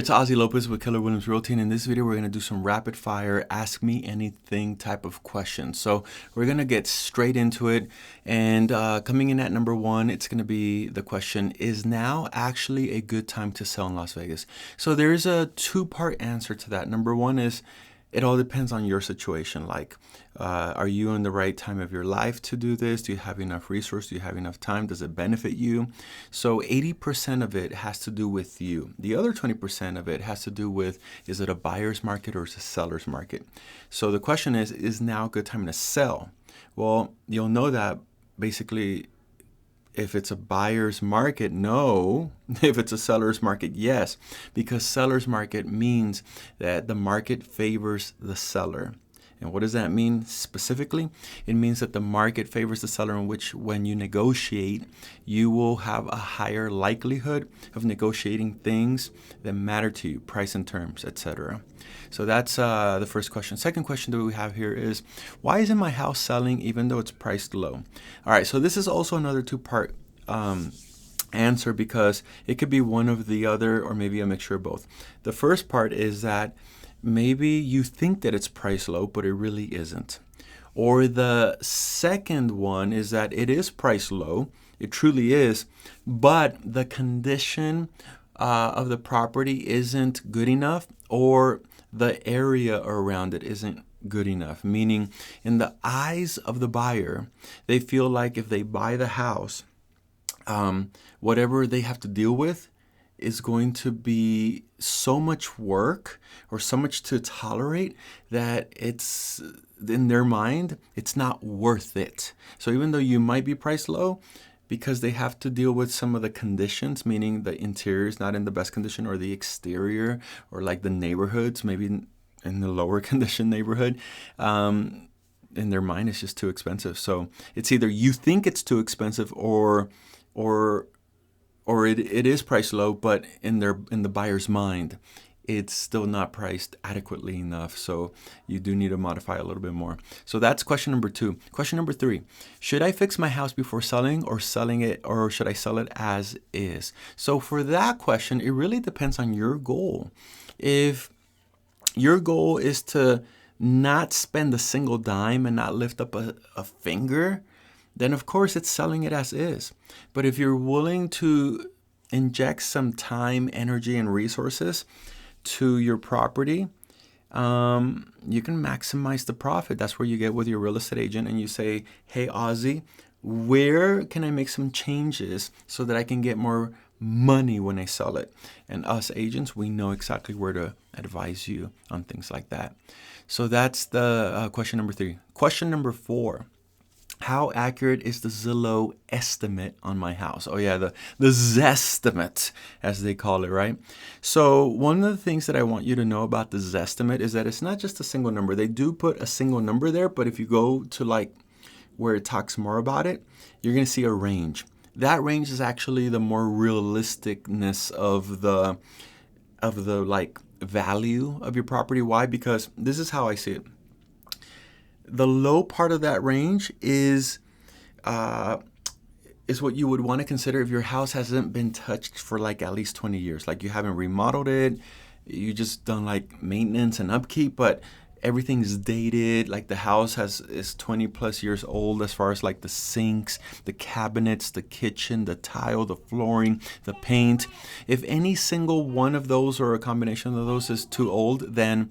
It's Ozzy Lopez with Keller Williams Realty, and in this video we're going to do some rapid fire ask me anything type of questions. So we're going to get straight into it, and coming in at number one, it's going to be the question, is now actually a good time to sell in Las Vegas? So there's a two-part answer to that. Number one is it all depends on your situation. Like, are you in the right time of your life to do this? Do you have enough resource? Do you have enough time? Does it benefit you? So 80% of it has to do with you. The other 20% of it has to do with, is it a buyer's market or is it a seller's market? So the question is now a good time to sell? Well, you'll know that basically if it's a buyer's market, no. If it's a seller's market, yes. Because seller's market means that the market favors the seller. And what does that mean specifically? It means that the market favors the seller, in which when you negotiate, you will have a higher likelihood of negotiating things that matter to you, price and terms, etc. So that's the first question. Second question that we have here is, why isn't my house selling even though it's priced low? All right, so this is also another two-part answer, because it could be one of the other or maybe a mixture of both. The first part is that maybe you think that it's priced low, but it really isn't. Or the second one is that it is priced low, it truly is, but the condition of the property isn't good enough, or the area around it isn't good enough. Meaning, in the eyes of the buyer, they feel like if they buy the house, whatever they have to deal with is going to be so much work or so much to tolerate that it's, in their mind, it's not worth it. So even though you might be priced low, because they have to deal with some of the conditions, meaning the interior is not in the best condition, or the exterior, or like the neighborhoods, maybe in the lower condition neighborhood, in their mind it's just too expensive. So it's either you think it's too expensive, or it is priced low, but in the buyer's mind, it's still not priced adequately enough. So you do need to modify a little bit more. So that's question number two. Question number three, should I fix my house before selling, or should I sell it as is? So for that question, it really depends on your goal. If your goal is to not spend a single dime and not lift up a finger, then of course it's selling it as is. But if you're willing to inject some time, energy, and resources to your property, you can maximize the profit. That's where you get with your real estate agent and you say, hey, Ozzy, where can I make some changes so that I can get more money when I sell it? And us agents, we know exactly where to advise you on things like that. So that's the question number three. Question number four, how accurate is the Zillow estimate on my house? Oh yeah, the Zestimate, as they call it, right? So one of the things that I want you to know about the Zestimate is that it's not just a single number. They do put a single number there, but if you go to like where it talks more about it, you're going to see a range. That range is actually the more realisticness of the like value of your property. Why? Because this is how I see it. The low part of that range is what you would want to consider if your house hasn't been touched for like at least 20 years. Like you haven't remodeled it, you just done like maintenance and upkeep, but everything's dated. Like the house is 20 plus years old as far as like the sinks, the cabinets, the kitchen, the tile, the flooring, the paint. If any single one of those or a combination of those is too old, then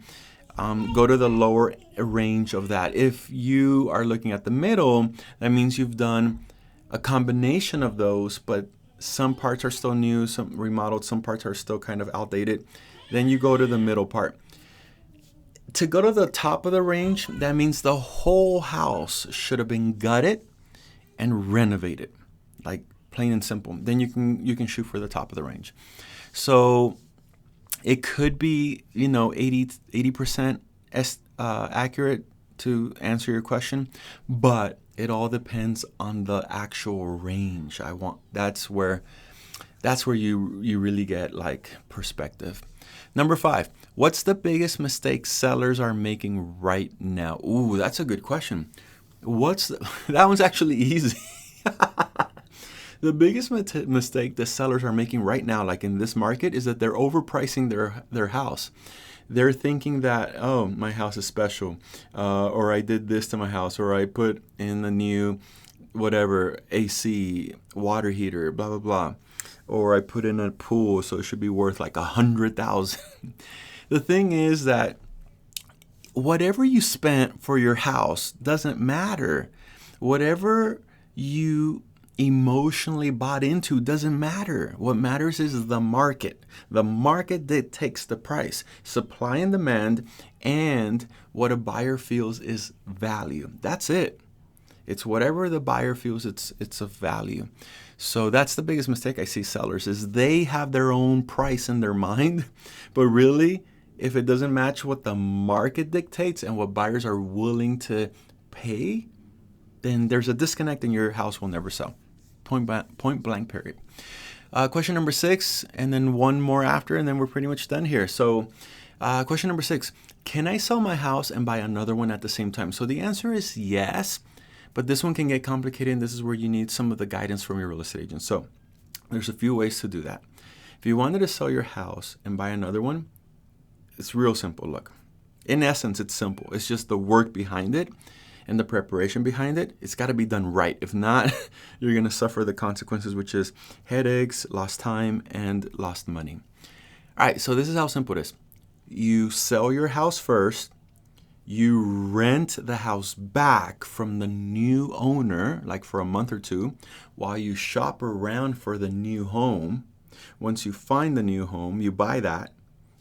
go to the lower range of that. If you are looking at the middle, that means you've done a combination of those, but some parts are still new, some remodeled, some parts are still kind of outdated. Then you go to the middle part. To go to the top of the range, that means the whole house should have been gutted and renovated, like plain and simple. Then you can shoot for the top of the range. So it could be, 80% accurate to answer your question, but it all depends on the actual range. That's where you really get like perspective. Number five, what's the biggest mistake sellers are making right now? Ooh, that's a good question. That one's actually easy. The biggest mistake the sellers are making right now, like in this market, is that they're overpricing their house. They're thinking that, oh, my house is special, or I did this to my house, or I put in a new whatever AC, water heater, blah blah blah, or I put in a pool, so it should be worth like 100,000. The thing is that whatever you spent for your house doesn't matter. Whatever you emotionally bought into doesn't matter. What matters is the market. The market dictates the price, supply and demand, and what a buyer feels is value. That's it. It's whatever the buyer feels it's of value. So that's the biggest mistake I see sellers is they have their own price in their mind, but really, if it doesn't match what the market dictates and what buyers are willing to pay, then there's a disconnect and your house will never sell. Point blank, period. Question number 6, and then one more after, and then we're pretty much done here. So question number 6, can I sell my house and buy another one at the same time? So the answer is yes, but this one can get complicated, and this is where you need some of the guidance from your real estate agent. So there's a few ways to do that. If you wanted to sell your house and buy another one, it's real simple. Look, in essence, it's simple. It's just the work behind it and the preparation behind it. It's got to be done right. If not, you're going to suffer the consequences, which is headaches, lost time, and lost money. All right, so this is how simple it is. You sell your house first. You rent the house back from the new owner, like for a month or two, while you shop around for the new home. Once you find the new home, you buy that,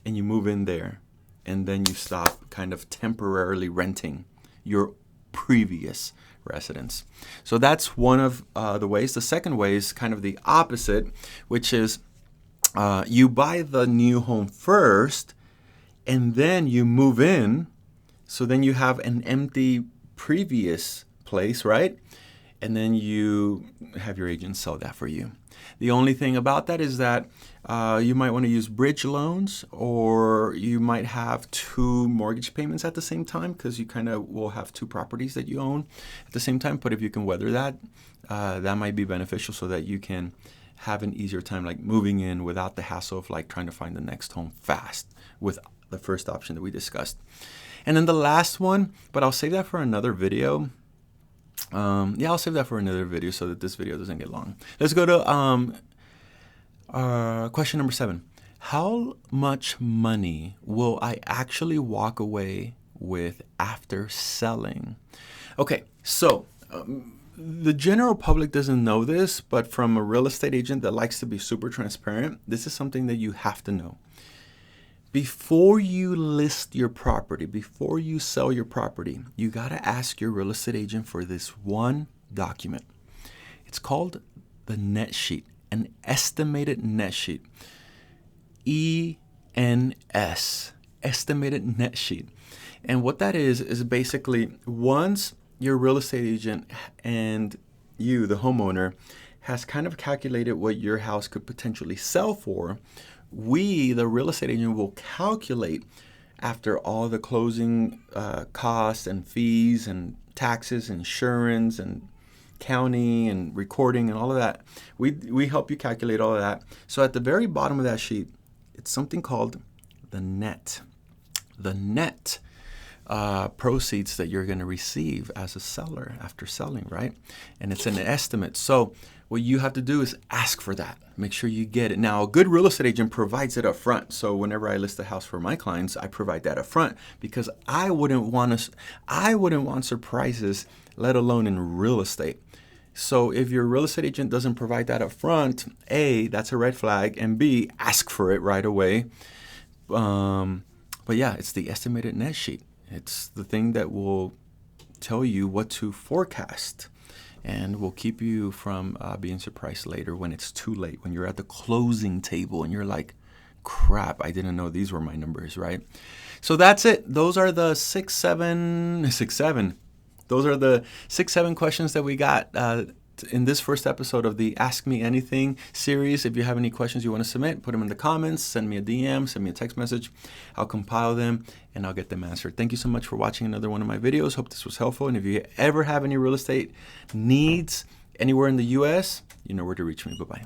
and you move in there, and then you stop kind of temporarily renting your previous residence. So that's one of the ways. The second way is kind of the opposite, which is you buy the new home first, and then you move in. So then you have an empty previous place, right? And then you have your agent sell that for you. The only thing about that is that you might want to use bridge loans, or you might have 2 mortgage payments at the same time, because you kind of will have 2 properties that you own at the same time. But if you can weather that, that might be beneficial so that you can have an easier time like moving in without the hassle of like trying to find the next home fast with the first option that we discussed. And then the last one, but I'll save that for another video. I'll save that for another video so that this video doesn't get long. Let's go to question number 7. How much money will I actually walk away with after selling? Okay, so the general public doesn't know this, but from a real estate agent that likes to be super transparent, this is something that you have to know. Before you list your property, before you sell your property, you got to ask your real estate agent for this one document. It's called the net sheet, an estimated net sheet. ENS, estimated net sheet. And what that is basically once your real estate agent and you, the homeowner, has kind of calculated what your house could potentially sell for, we, the real estate agent, will calculate after all the closing costs and fees and taxes, insurance and county and recording and all of that. We help you calculate all of that. So at the very bottom of that sheet, it's something called the net. The net proceeds that you're going to receive as a seller after selling, right? And it's an estimate. So what you have to do is ask for that. Make sure you get it. Now, a good real estate agent provides it up front. So whenever I list a house for my clients, I provide that up front because I wouldn't want surprises, let alone in real estate. So if your real estate agent doesn't provide that up front, A, that's a red flag, and B, ask for it right away. But yeah, it's the estimated net sheet. It's the thing that will tell you what to forecast and will keep you from being surprised later when it's too late, when you're at the closing table and you're like, crap, I didn't know these were my numbers, right? So that's it. Those are the 7 questions that we got in this first episode of the Ask Me Anything series. If you have any questions you want to submit, put them in the comments, send me a DM, send me a text message. I'll compile them and I'll get them answered. Thank you so much for watching another one of my videos. Hope this was helpful. And if you ever have any real estate needs, anywhere in the US, you know where to reach me. Bye-bye.